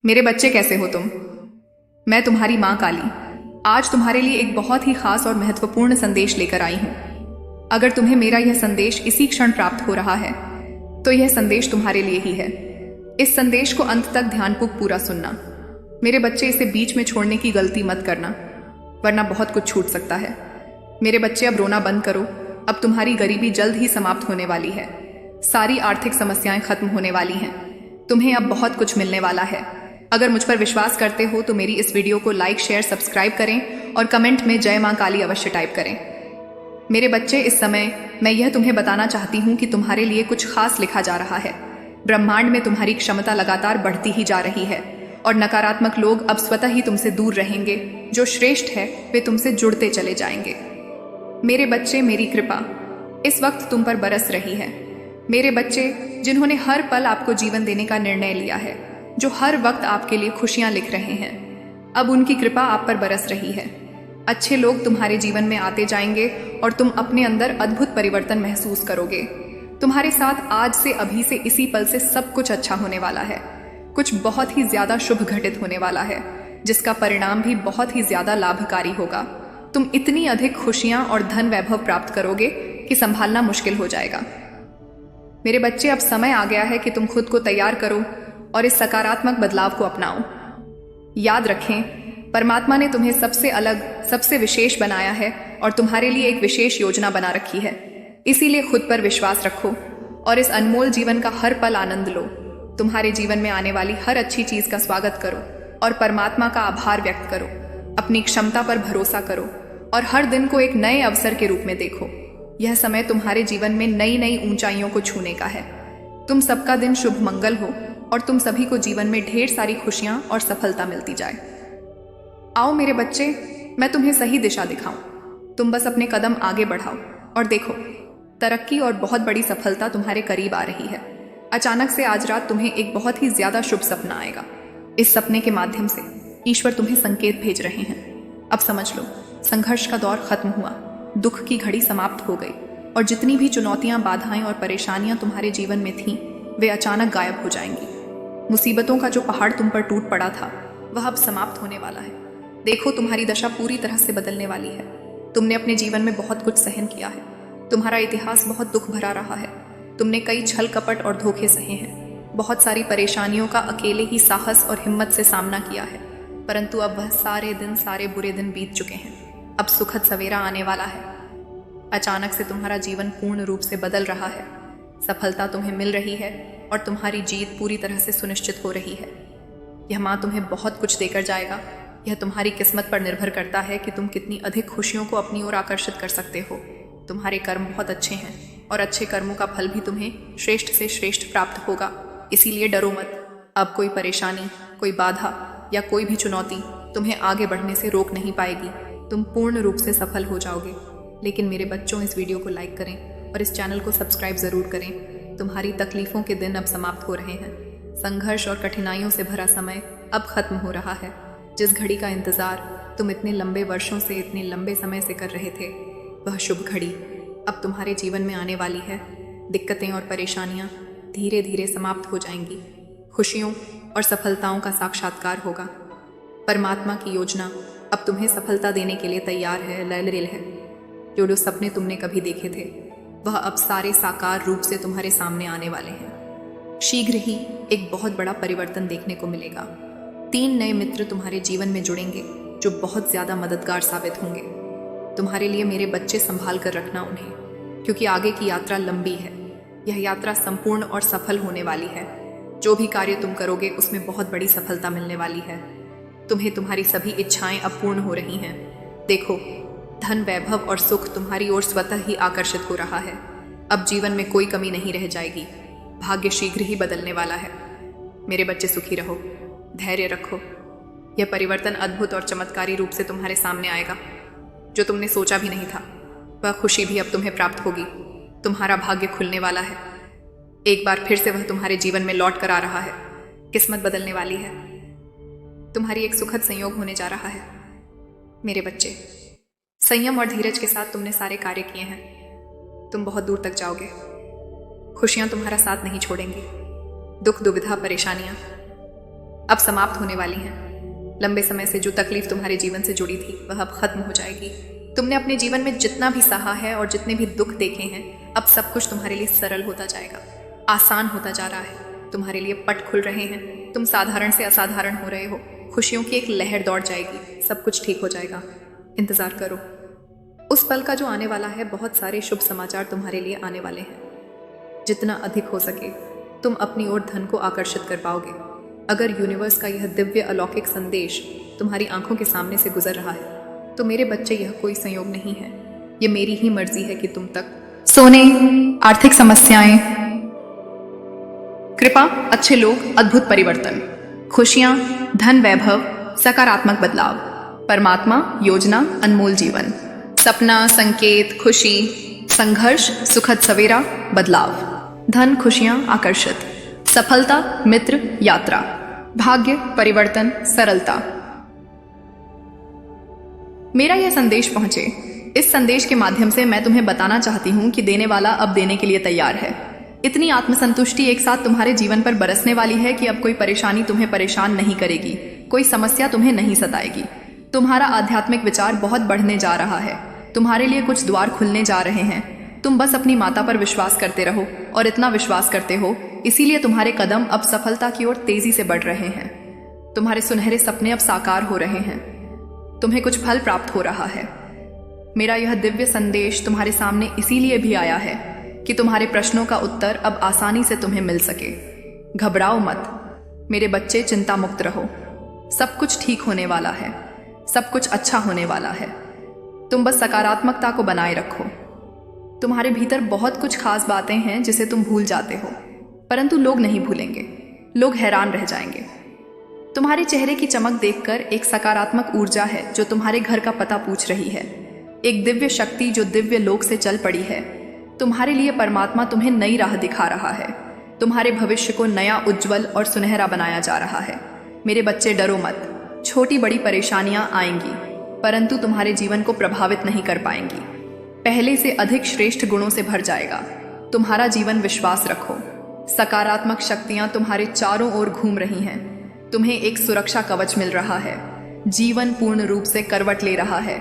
मेरे बच्चे कैसे हो तुम? मैं तुम्हारी माँ काली आज तुम्हारे लिए एक बहुत ही खास और महत्वपूर्ण संदेश लेकर आई हूँ। अगर तुम्हें मेरा यह संदेश इसी क्षण प्राप्त हो रहा है तो यह संदेश तुम्हारे लिए ही है। इस संदेश को अंत तक ध्यानपूर्वक पूरा सुनना। मेरे बच्चे, इसे बीच में छोड़ने की गलती मत करना, वरना बहुत कुछ छूट सकता है। मेरे बच्चे, अब रोना बंद करो। अब तुम्हारी गरीबी जल्द ही समाप्त होने वाली है। सारी आर्थिक समस्याएं खत्म होने वाली हैं। तुम्हें अब बहुत कुछ मिलने वाला है। अगर मुझ पर विश्वास करते हो तो मेरी इस वीडियो को लाइक, शेयर, सब्सक्राइब करें और कमेंट में जय मां काली अवश्य टाइप करें। मेरे बच्चे, इस समय मैं यह तुम्हें बताना चाहती हूँ कि तुम्हारे लिए कुछ खास लिखा जा रहा है। ब्रह्मांड में तुम्हारी क्षमता लगातार बढ़ती ही जा रही है और नकारात्मक लोग अब स्वतः ही तुमसे दूर रहेंगे। जो श्रेष्ठ है वे तुमसे जुड़ते चले जाएंगे। मेरे बच्चे, मेरी कृपा इस वक्त तुम पर बरस रही है। मेरे बच्चे, जिन्होंने हर पल आपको जीवन देने का निर्णय लिया है, जो हर वक्त आपके लिए खुशियां लिख रहे हैं, अब उनकी कृपा आप पर बरस रही है। अच्छे लोग तुम्हारे जीवन में आते जाएंगे और तुम अपने अंदर अद्भुत परिवर्तन महसूस करोगे। तुम्हारे साथ आज से, अभी से, इसी पल से सब कुछ अच्छा होने वाला है। कुछ बहुत ही ज्यादा शुभ घटित होने वाला है, जिसका परिणाम भी बहुत ही ज्यादा लाभकारी होगा। तुम इतनी अधिक खुशियां और धन वैभव प्राप्त करोगे कि संभालना मुश्किल हो जाएगा। मेरे बच्चे, अब समय आ गया है कि तुम खुद को तैयार करो और इस सकारात्मक बदलाव को अपनाओ। याद रखें, परमात्मा ने तुम्हें सबसे अलग, सबसे विशेष बनाया है और तुम्हारे लिए एक विशेष योजना बना रखी है। इसीलिए खुद पर विश्वास रखो और इस अनमोल जीवन का हर पल आनंद लो। तुम्हारे जीवन में आने वाली हर अच्छी चीज का स्वागत करो और परमात्मा का आभार व्यक्त करो। अपनी क्षमता पर भरोसा करो और हर दिन को एक नए अवसर के रूप में देखो। यह समय तुम्हारे जीवन में नई नई ऊंचाइयों को छूने का है। तुम सबका दिन शुभ मंगल हो और तुम सभी को जीवन में ढेर सारी खुशियां और सफलता मिलती जाए। आओ मेरे बच्चे, मैं तुम्हें सही दिशा दिखाऊं। तुम बस अपने कदम आगे बढ़ाओ और देखो, तरक्की और बहुत बड़ी सफलता तुम्हारे करीब आ रही है। अचानक से आज रात तुम्हें एक बहुत ही ज्यादा शुभ सपना आएगा। इस सपने के माध्यम से ईश्वर तुम्हें संकेत भेज रहे हैं। अब समझ लो, संघर्ष का दौर खत्म हुआ, दुख की घड़ी समाप्त हो गई और जितनी भी चुनौतियां, बाधाएं और परेशानियां तुम्हारे जीवन में थीं, वे अचानक गायब हो जाएंगी। मुसीबतों का जो पहाड़ तुम पर टूट पड़ा था, वह अब समाप्त होने वाला है। देखो, तुम्हारी दशा पूरी तरह से बदलने वाली है। तुमने अपने जीवन में बहुत कुछ सहन किया है। तुम्हारा इतिहास बहुत दुख भरा रहा है। तुमने कई छल, कपट और धोखे सहे हैं। बहुत सारी परेशानियों का अकेले ही साहस और हिम्मत से सामना किया है, परंतु अब वह सारे दिन, सारे बुरे दिन बीत चुके हैं। अब सुखद सवेरा आने वाला है। अचानक से तुम्हारा जीवन पूर्ण रूप से बदल रहा है। सफलता तुम्हें मिल रही है और तुम्हारी जीत पूरी तरह से सुनिश्चित हो रही है। यह माँ तुम्हें बहुत कुछ देकर जाएगा। यह तुम्हारी किस्मत पर निर्भर करता है कि तुम कितनी अधिक खुशियों को अपनी ओर आकर्षित कर सकते हो। तुम्हारे कर्म बहुत अच्छे हैं और अच्छे कर्मों का फल भी तुम्हें श्रेष्ठ से श्रेष्ठ प्राप्त होगा। इसीलिए डरो मत। अब कोई परेशानी, कोई बाधा या कोई भी चुनौती तुम्हें आगे बढ़ने से रोक नहीं पाएगी। तुम पूर्ण रूप से सफल हो जाओगे। लेकिन मेरे बच्चों, इस वीडियो को लाइक करें और इस चैनल को सब्सक्राइब जरूर करें। तुम्हारी तकलीफों के दिन अब समाप्त हो रहे हैं। संघर्ष और कठिनाइयों से भरा समय अब खत्म हो रहा है। जिस घड़ी का इंतजार तुम इतने लंबे वर्षों से, इतने लंबे समय से कर रहे थे, वह शुभ घड़ी अब तुम्हारे जीवन में आने वाली है। दिक्कतें और परेशानियां धीरे धीरे समाप्त हो जाएंगी। खुशियों और सफलताओं का साक्षात्कार होगा। परमात्मा की योजना अब तुम्हें सफलता देने के लिए तैयार है, लयलरेल है। जो सपने तुमने कभी देखे थे, वह अब सारे साकार रूप से तुम्हारे सामने आने वाले हैं। शीघ्र ही एक बहुत बड़ा परिवर्तन देखने को मिलेगा। 3 नए मित्र तुम्हारे जीवन में जुड़ेंगे जो बहुत ज्यादा मददगार साबित होंगे। तुम्हारे लिए मेरे बच्चे, संभाल कर रखना उन्हें, क्योंकि आगे की यात्रा लंबी है। यह यात्रा संपूर्ण और सफल होने वाली है। जो भी कार्य तुम करोगे उसमें बहुत बड़ी सफलता मिलने वाली है। तुम्हें तुम्हारी सभी इच्छाएं अब पूर्ण हो रही हैं। देखो, धन, वैभव और सुख तुम्हारी ओर स्वतः ही आकर्षित हो रहा है। अब जीवन में कोई कमी नहीं रह जाएगी। भाग्य शीघ्र ही बदलने वाला है। मेरे बच्चे, सुखी रहो, धैर्य रखो। यह परिवर्तन अद्भुत और चमत्कारी रूप से तुम्हारे सामने आएगा। जो तुमने सोचा भी नहीं था, वह खुशी भी अब तुम्हें प्राप्त होगी। तुम्हारा भाग्य खुलने वाला है। एक बार फिर से वह तुम्हारे जीवन में लौट कर आ रहा है। किस्मत बदलने वाली है। तुम्हारी एक सुखद संयोग होने जा रहा है। मेरे बच्चे, संयम और धीरज के साथ तुमने सारे कार्य किए हैं। तुम बहुत दूर तक जाओगे। खुशियां तुम्हारा साथ नहीं छोड़ेंगी। दुख, दुविधा, परेशानियां अब समाप्त होने वाली हैं। लंबे समय से जो तकलीफ तुम्हारे जीवन से जुड़ी थी वह अब खत्म हो जाएगी। तुमने अपने जीवन में जितना भी सहा है और जितने भी दुख देखे हैं, अब सब कुछ तुम्हारे लिए सरल होता जाएगा, आसान होता जा रहा है। तुम्हारे लिए पट खुल रहे हैं, तुम साधारण से असाधारण हो रहे हो। खुशियों की एक लहर दौड़ जाएगी, सब कुछ ठीक हो जाएगा। इंतजार करो। उस पल का जो आने वाला है, बहुत सारे शुभ समाचार तुम्हारे लिए आने वाले हैं। जितना अधिक हो सके तुम अपनी ओर धन को आकर्षित कर पाओगे। अगर यूनिवर्स का यह दिव्य अलौकिक संदेश तुम्हारी आंखों के सामने से गुजर रहा है, तो मेरे बच्चे यह कोई संयोग नहीं है, ये मेरी ही मर्जी है कि तुम तक सोने, आर्थिक समस्याएं, कृपा, अच्छे लोग, अद्भुत परिवर्तन, खुशियां, धन, वैभव, सकारात्मक बदलाव, परमात्मा, योजना, अनमोल जीवन, सपना, संकेत, खुशी, संघर्ष, सुखद सवेरा, बदलाव, धन, खुशियां, आकर्षित, सफलता, मित्र, यात्रा, भाग्य, परिवर्तन, सरलता। मेरा यह संदेश पहुंचे। इस संदेश के माध्यम से मैं तुम्हें बताना चाहती हूं कि देने वाला अब देने के लिए तैयार है। इतनी आत्मसंतुष्टि एक साथ तुम्हारे जीवन पर बरसने वाली है कि अब कोई परेशानी तुम्हें परेशान नहीं करेगी, कोई समस्या तुम्हें नहीं सताएगी। तुम्हारा आध्यात्मिक विचार बहुत बढ़ने जा रहा है, तुम्हारे लिए कुछ द्वार खुलने जा रहे हैं। तुम बस अपनी माता पर विश्वास करते रहो, और इतना विश्वास करते हो इसीलिए तुम्हारे कदम अब सफलता की ओर तेजी से बढ़ रहे हैं। तुम्हारे सुनहरे सपने अब साकार हो रहे हैं, तुम्हें कुछ फल प्राप्त हो रहा है। मेरा यह दिव्य संदेश तुम्हारे सामने इसीलिए भी आया है कि तुम्हारे प्रश्नों का उत्तर अब आसानी से तुम्हें मिल सके। घबराओ मत मेरे बच्चे, चिंता मुक्त रहो। सब कुछ ठीक होने वाला है, सब कुछ अच्छा होने वाला है। तुम बस सकारात्मकता को बनाए रखो। तुम्हारे भीतर बहुत कुछ खास बातें हैं जिसे तुम भूल जाते हो, परंतु लोग नहीं भूलेंगे, लोग हैरान रह जाएंगे। तुम्हारे चेहरे की चमक देखकर एक सकारात्मक ऊर्जा है जो तुम्हारे घर का पता पूछ रही है, एक दिव्य शक्ति जो दिव्य लोक से चल पड़ी है। तुम्हारे लिए परमात्मा तुम्हें नई राह दिखा रहा है, तुम्हारे भविष्य को नया, उज्जवल और सुनहरा बनाया जा रहा है। मेरे बच्चे, डरो मत। छोटी बड़ी परेशानियां आएंगी, परंतु तुम्हारे जीवन को प्रभावित नहीं कर पाएंगी। पहले से अधिक श्रेष्ठ गुणों से भर जाएगा। तुम्हारा जीवन, विश्वास रखो। सकारात्मक शक्तियां तुम्हारे चारों ओर घूम रही हैं। तुम्हें एक सुरक्षा कवच मिल रहा है। जीवन पूर्ण रूप से करवट ले रहा है।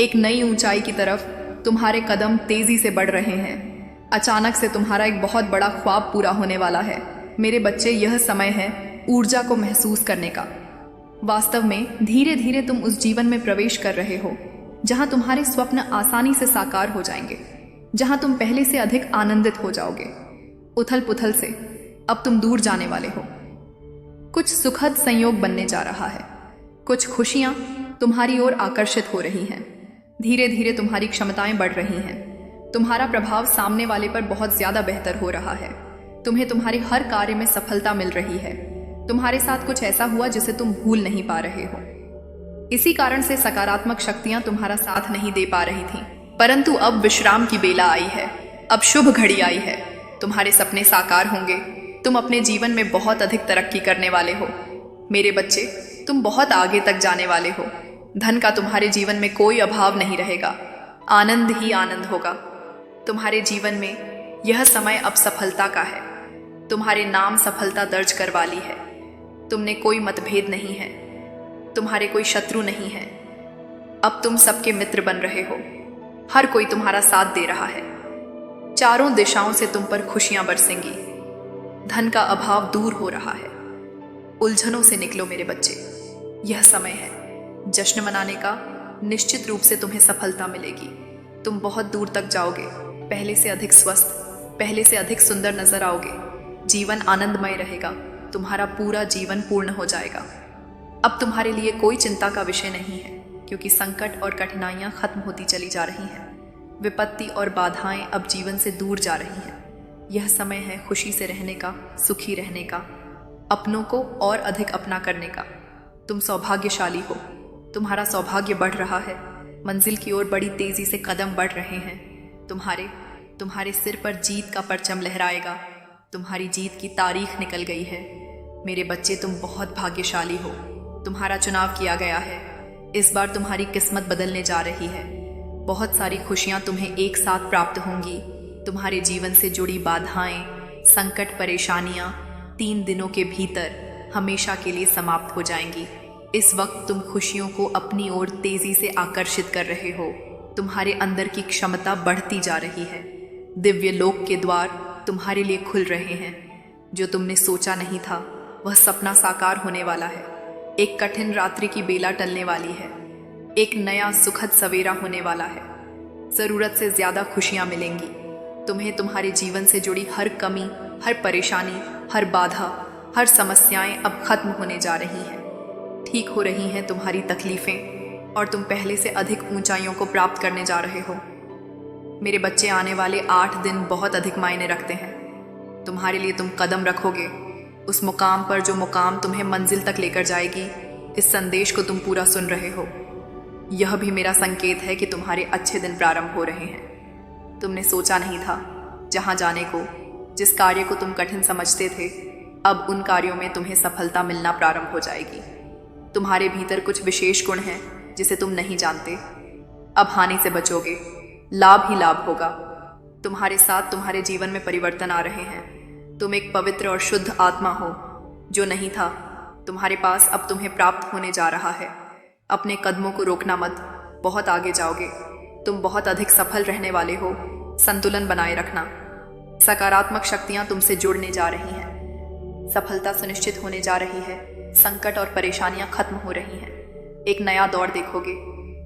एक नई ऊंचाई की तरफ तुम्हारे कदम तेजी से बढ़ रहे हैं। अचानक से तुम्हारा एक बहुत बड़ा ख्वाब पूरा होने वाला है। मेरे बच्चे, यह समय है ऊर्जा को महसूस करने का। वास्तव में धीरे धीरे तुम उस जीवन में प्रवेश कर रहे हो जहां तुम्हारे स्वप्न आसानी से साकार हो जाएंगे, जहां तुम पहले से अधिक आनंदित हो जाओगे। उथल पुथल से अब तुम दूर जाने वाले हो। कुछ सुखद संयोग बनने जा रहा है। कुछ खुशियां तुम्हारी ओर आकर्षित हो रही हैं। धीरे धीरे तुम्हारी क्षमताएं बढ़ रही हैं। तुम्हारा प्रभाव सामने वाले पर बहुत ज्यादा बेहतर हो रहा है। तुम्हें तुम्हारे हर कार्य में सफलता मिल रही है। तुम्हारे साथ कुछ ऐसा हुआ जिसे तुम भूल नहीं पा रहे हो। इसी कारण से सकारात्मक शक्तियां तुम्हारा साथ नहीं दे पा रही थीं, परंतु अब विश्राम की बेला आई है। अब शुभ घड़ी आई है। तुम्हारे सपने साकार होंगे। तुम अपने जीवन में बहुत अधिक तरक्की करने वाले हो। मेरे बच्चे, तुम बहुत आगे तक जाने वाले हो। धन का तुम्हारे जीवन में कोई अभाव नहीं रहेगा। आनंद ही आनंद होगा। तुम्हारे जीवन में यह समय अब सफलता का है। तुम्हारे नाम सफलता दर्ज करवा ली है। तुमने कोई मतभेद नहीं है। तुम्हारे कोई शत्रु नहीं है। अब तुम सबके मित्र बन रहे हो। हर कोई तुम्हारा साथ दे रहा है। चारों दिशाओं से तुम पर खुशियां बरसेंगी। धन का अभाव दूर हो रहा है। उलझनों से निकलो मेरे बच्चे। यह समय है जश्न मनाने का। निश्चित रूप से तुम्हें सफलता मिलेगी। तुम बहुत दूर तक जाओगे। पहले से अधिक स्वस्थ, पहले से अधिक सुंदर नजर आओगे। जीवन आनंदमय रहेगा। तुम्हारा पूरा जीवन पूर्ण हो जाएगा। अब तुम्हारे लिए कोई चिंता का विषय नहीं है, क्योंकि संकट और कठिनाइयां खत्म होती चली जा रही हैं। विपत्ति और बाधाएं अब जीवन से दूर जा रही हैं। यह समय है खुशी से रहने का, सुखी रहने का, अपनों को और अधिक अपना करने का। तुम सौभाग्यशाली हो। तुम्हारा सौभाग्य बढ़ रहा है। मंजिल की ओर बड़ी तेजी से कदम बढ़ रहे हैं। तुम्हारे सिर पर जीत का परचम लहराएगा। तुम्हारी जीत की तारीख निकल गई है। मेरे बच्चे, तुम बहुत भाग्यशाली हो। तुम्हारा चुनाव किया गया है। इस बार तुम्हारी किस्मत बदलने जा रही है। बहुत सारी खुशियां तुम्हें एक साथ प्राप्त होंगी। तुम्हारे जीवन से जुड़ी बाधाएं, संकट, परेशानियां 3 दिनों के भीतर हमेशा के लिए समाप्त हो जाएंगी। इस वक्त तुम खुशियों को अपनी ओर तेजी से आकर्षित कर रहे हो। तुम्हारे अंदर की क्षमता बढ़ती जा रही है। दिव्य लोक के द्वार तुम्हारे लिए खुल रहे हैं। जो तुमने सोचा नहीं था वह सपना साकार होने वाला है। एक कठिन रात्रि की बेला टलने वाली है। एक नया सुखद सवेरा होने वाला है। जरूरत से ज्यादा खुशियां मिलेंगी। तुम्हें तुम्हारे जीवन से जुड़ी हर कमी, हर परेशानी, हर बाधा, हर समस्याएं अब खत्म होने जा रही हैं। ठीक हो रही हैं तुम्हारी तकलीफें और तुम पहले से अधिक ऊंचाइयों को प्राप्त करने जा रहे हो। मेरे बच्चे, आने वाले 8 दिन बहुत अधिक मायने रखते हैं। तुम्हारे लिए तुम कदम रखोगे उस मुकाम पर जो मुकाम तुम्हें मंजिल तक लेकर जाएगी। इस संदेश को तुम पूरा सुन रहे हो। यह भी मेरा संकेत है कि तुम्हारे अच्छे दिन प्रारंभ हो रहे हैं। तुमने सोचा नहीं था जहां जाने को, जिस कार्य को तुम कठिन समझते थे, अब उन कार्यों में तुम्हें सफलता मिलना प्रारंभ हो जाएगी। तुम्हारे भीतर कुछ विशेष गुण हैं जिसे तुम नहीं जानते। अब हानि से बचोगे, लाभ ही लाभ होगा। तुम्हारे साथ तुम्हारे जीवन में परिवर्तन आ रहे हैं। तुम एक पवित्र और शुद्ध आत्मा हो। जो नहीं था तुम्हारे पास अब तुम्हें प्राप्त होने जा रहा है। अपने कदमों को रोकना मत, बहुत आगे जाओगे। तुम बहुत अधिक सफल रहने वाले हो। संतुलन बनाए रखना। सकारात्मक शक्तियां तुमसे जुड़ने जा रही हैं। सफलता सुनिश्चित होने जा रही है। संकट और परेशानियां खत्म हो रही हैं। एक नया दौर देखोगे।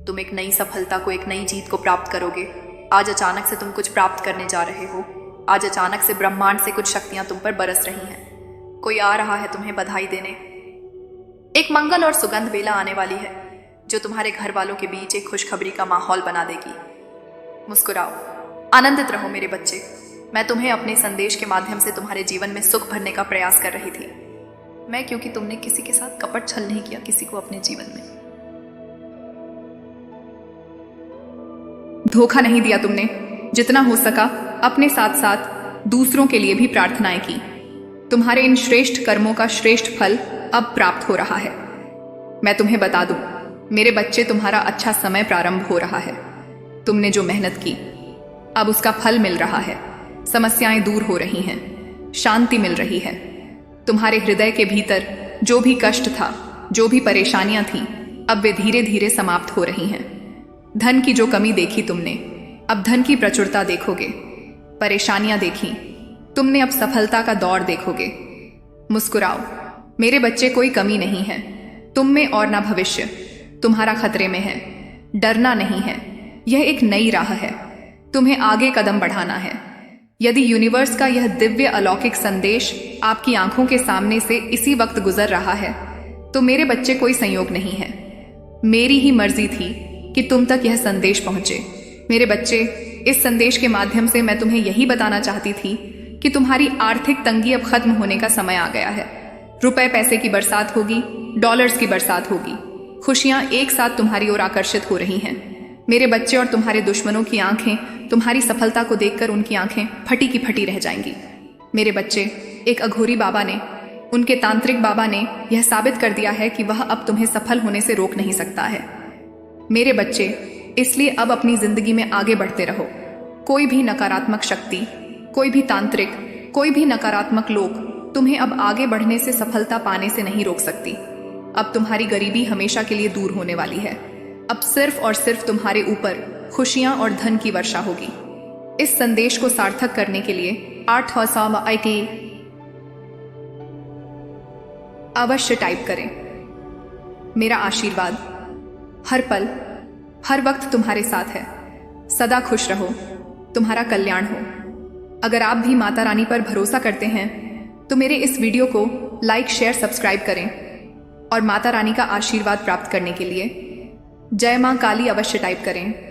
तुम एक नई सफलता को, एक नई जीत को प्राप्त करोगे। आज अचानक से तुम कुछ प्राप्त करने जा रहे हो। आज अचानक से ब्रह्मांड से कुछ शक्तियां तुम पर बरस रही हैं। कोई आ रहा है तुम्हें बधाई देने। एक मंगल और सुगंध बेला आने वाली है जो तुम्हारे घर वालों के बीच एक खुशखबरी का माहौल बना देगी। मुस्कुराओ, आनंदित रहो मेरे बच्चे। मैं तुम्हें अपने संदेश के माध्यम से तुम्हारे जीवन में सुख भरने का प्रयास कर रही थी। मैं, क्योंकि तुमने किसी के साथ कपट छल नहीं किया किसी को अपने जीवन में। धोखा नहीं दिया तुमने। जितना हो सका अपने साथ साथ दूसरों के लिए भी प्रार्थनाएं की। तुम्हारे इन श्रेष्ठ कर्मों का श्रेष्ठ फल अब प्राप्त हो रहा है। मैं तुम्हें बता दूं मेरे बच्चे, तुम्हारा अच्छा समय प्रारंभ हो रहा है। तुमने जो मेहनत की अब उसका फल मिल रहा है। समस्याएं दूर हो रही हैं, शांति मिल रही है। तुम्हारे हृदय के भीतर जो भी कष्ट था, जो भी परेशानियां थीं, अब वे धीरे धीरे समाप्त हो रही हैं। धन की जो कमी देखी तुमने, अब धन की प्रचुरता देखोगे। परेशानियां देखी तुमने, अब सफलता का दौर देखोगे। मुस्कुराओ मेरे बच्चे, कोई कमी नहीं है तुम में और ना भविष्य तुम्हारा खतरे में है। डरना नहीं है, यह एक नई राह है। तुम्हें आगे कदम बढ़ाना है। यदि यूनिवर्स का यह दिव्य अलौकिक संदेश आपकी आंखों के सामने से इसी वक्त गुजर रहा है तो मेरे बच्चे, कोई संयोग नहीं है। मेरी ही मर्जी थी कि तुम तक यह संदेश पहुंचे। मेरे बच्चे, इस संदेश के माध्यम से मैं तुम्हें यही बताना चाहती थी कि तुम्हारी आर्थिक तंगी अब खत्म होने का समय आ गया है। रुपए पैसे की बरसात होगी, डॉलर्स की बरसात होगी। खुशियां एक साथ तुम्हारी ओर आकर्षित हो रही हैं। मेरे बच्चे, और तुम्हारे दुश्मनों की आंखें तुम्हारी सफलता को देखकर उनकी आंखें फटी की फटी रह जाएंगी। मेरे बच्चे, एक अघोरी बाबा ने, उनके तांत्रिक बाबा ने यह साबित कर दिया है कि वह अब तुम्हें सफल होने से रोक नहीं सकता है। मेरे बच्चे, इसलिए अब अपनी जिंदगी में आगे बढ़ते रहो। कोई भी नकारात्मक शक्ति, कोई भी तांत्रिक, कोई भी नकारात्मक लोग तुम्हें अब आगे बढ़ने से, सफलता पाने से नहीं रोक सकती। अब तुम्हारी गरीबी हमेशा के लिए दूर होने वाली है। अब सिर्फ और सिर्फ तुम्हारे ऊपर खुशियां और धन की वर्षा होगी। इस संदेश को सार्थक करने के लिए 8 अवश्य टाइप करें। मेरा आशीर्वाद हर पल, हर वक्त तुम्हारे साथ है। सदा खुश रहो, तुम्हारा कल्याण हो। अगर आप भी माता रानी पर भरोसा करते हैं तो मेरे इस वीडियो को लाइक, शेयर, सब्सक्राइब करें और माता रानी का आशीर्वाद प्राप्त करने के लिए जय मां काली अवश्य टाइप करें।